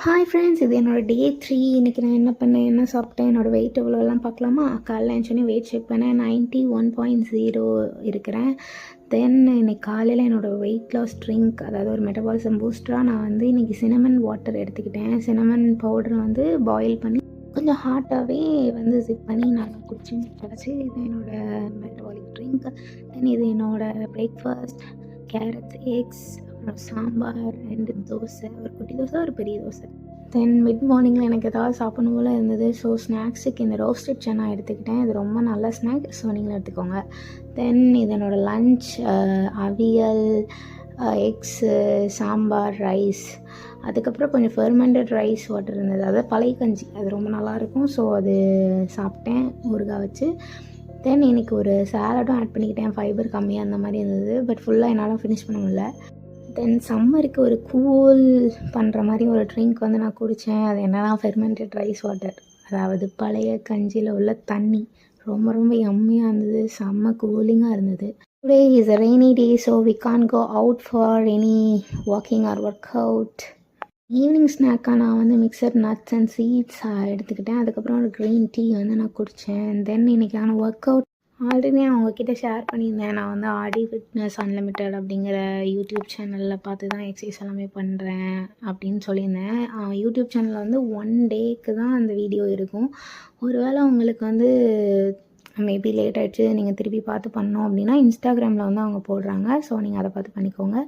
Hi friends, இது என்னோடய டே 3. இன்றைக்கி நான் என்ன பண்ணேன், என்ன சாப்பிட்டேன், என்னோடய வெயிட் எவ்வளோலாம் பார்க்கலாமா? காலைல எழுந்தோடனே வெயிட் செக் பண்ணேன், 91.0 இருக்கிறேன். தென் இன்றைக்கி காலையில் என்னோடய வெயிட் லாஸ் ட்ரிங்க், அதாவது ஒரு மெட்டபாலிசம் பூஸ்டராக நான் வந்து இன்றைக்கி சினமன் வாட்டர் எடுத்துக்கிட்டேன். சினமன் பவுடர் வந்து பாயில் பண்ணி கொஞ்சம் ஹாட்டாகவே வந்து சிப் பண்ணி நான் குடிச்சு கிடச்சி. இது என்னோடய மெட்டபாலிக் ட்ரிங்க். தென் இது என்னோடய பிரேக்ஃபாஸ்ட், கேரட், எக்ஸ், அப்புறம் சாம்பார், 2 தோசை, ஒரு குட்டி தோசை, ஒரு பெரிய தோசை. தென் மிட் மார்னிங்கில் எனக்கு ஏதாவது சாப்பிடணும் போல் இருந்தது. ஸோ ஸ்நாக்ஸுக்கு இந்த ரோஸ்டட் சன்னா எடுத்துக்கிட்டேன். இது ரொம்ப நல்ல ஸ்நாக், ஸோ நீங்களும் எடுத்துக்கோங்க. தென் இது என்னோடய லன்ச், அவியல், எக்ஸு, சாம்பார், ரைஸ், அதுக்கப்புறம் கொஞ்சம் ஃபெர்மெண்டட் ரைஸ் வாட்டர் இருந்தது, அதாவது பழைய கஞ்சி. அது ரொம்ப நல்லாயிருக்கும். ஸோ அது சாப்பிட்டேன் ஊறுகாய் வச்சு. தென் இன்றைக்கி ஒரு சேலடும் ஆட் பண்ணிக்கிட்டேன், ஃபைபர் கம்மியாக அந்த மாதிரி இருந்தது. பட் ஃபுல்லாக என்னால் ஃபினிஷ் பண்ண முடியல. தென் சம்மருக்கு ஒரு கூல் பண்ணுற மாதிரி ஒரு ட்ரிங்க் வந்து நான் குடித்தேன். அது என்னன்னா ஃபெர்மெண்டட் ரைஸ் வாட்டர், அதாவது பழைய கஞ்சியில் உள்ள தண்ணி. ரொம்ப ரொம்ப யம்மியாக இருந்தது, செம்ம கூலிங்காக இருந்தது. Today is a rainy day, so we can go out for any walking or work out. Evening ஸ்நாக்காக நான் வந்து மிக்சர் நட்ஸ் அண்ட் சீட்ஸ் எடுத்துக்கிட்டேன். அதுக்கப்புறம் ஒரு க்ரீன் டீ வந்து நான் குடித்தேன். தென் இன்றைக்கான ஒர்க் அவுட் ஆல்ரெடி நான் உங்ககிட்ட ஷேர் பண்ணியிருந்தேன். நான் வந்து ஆடி ஃபிட்னஸ் அன்லிமிட்டட் அப்படிங்கிற யூடியூப் சேனலில் பார்த்து தான் எக்ஸசைஸ் எல்லாமே பண்ணுறேன் அப்படின்னு சொல்லியிருந்தேன். யூடியூப் சேனலில் வந்து 1 டேக்கு தான் அந்த வீடியோ இருக்கும். ஒருவேளை உங்களுக்கு வந்து மேபி லேட் ஆகிடுச்சு, நீங்கள் திருப்பி பார்த்து பண்ணோம் அப்படின்னா இன்ஸ்டாகிராமில் வந்து அவங்க போடுறாங்க. ஸோ நீங்கள் அதை பார்த்து பண்ணிக்கோங்க.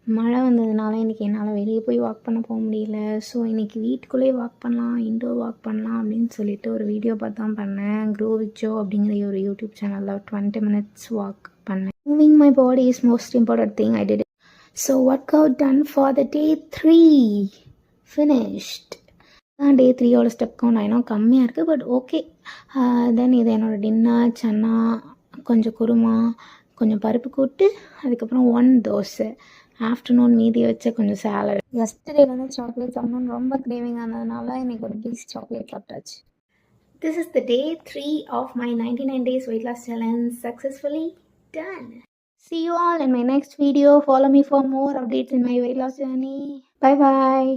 மழை வந்ததுனால இன்றைக்கி என்னால் வெளியே போய் வாக் பண்ண போக முடியல. ஸோ இன்றைக்கி வீட்டுக்குள்ளேயே வாக் பண்ணலாம், இன்டோர் வாக் பண்ணலாம் அப்படின்னு சொல்லிட்டு ஒரு வீடியோ பார்த்து தான் பண்ணேன். க்ரோ வித் ஜோ அப்படிங்கிற ஒரு யூடியூப் சேனலில் 20 minutes வாக் பண்ணேன். Moving my body is most important thing I did. So work out done for the day 3 finished. தான் டே 3யோட ஸ்டெப் கவுண்ட் ஆயினும் கம்மியாக இருக்குது, பட் ஓகே. தென் இது என்னோடய டின்னர், சன்னா, கொஞ்சம் குருமா, கொஞ்சம் பருப்பு கூட்டு, அதுக்கப்புறம் 1 தோசை. ஆஃப்டர்நூன் மீதி வச்ச கொஞ்சம் சேலட். எஸ்டர்டே வந்து சாக்லேட் சாப்பிடணும்னு ரொம்ப கிரேவிங்காக இருந்ததுனால இன்றைக்கி ஒரு பீஸ் சாக்லேட் சாப்பிட்டாச்சு. This is the day 3 of my 99 days weight loss challenge successfully done. See you all in my next video. Follow me for more updates in my weight loss journey. Bye bye.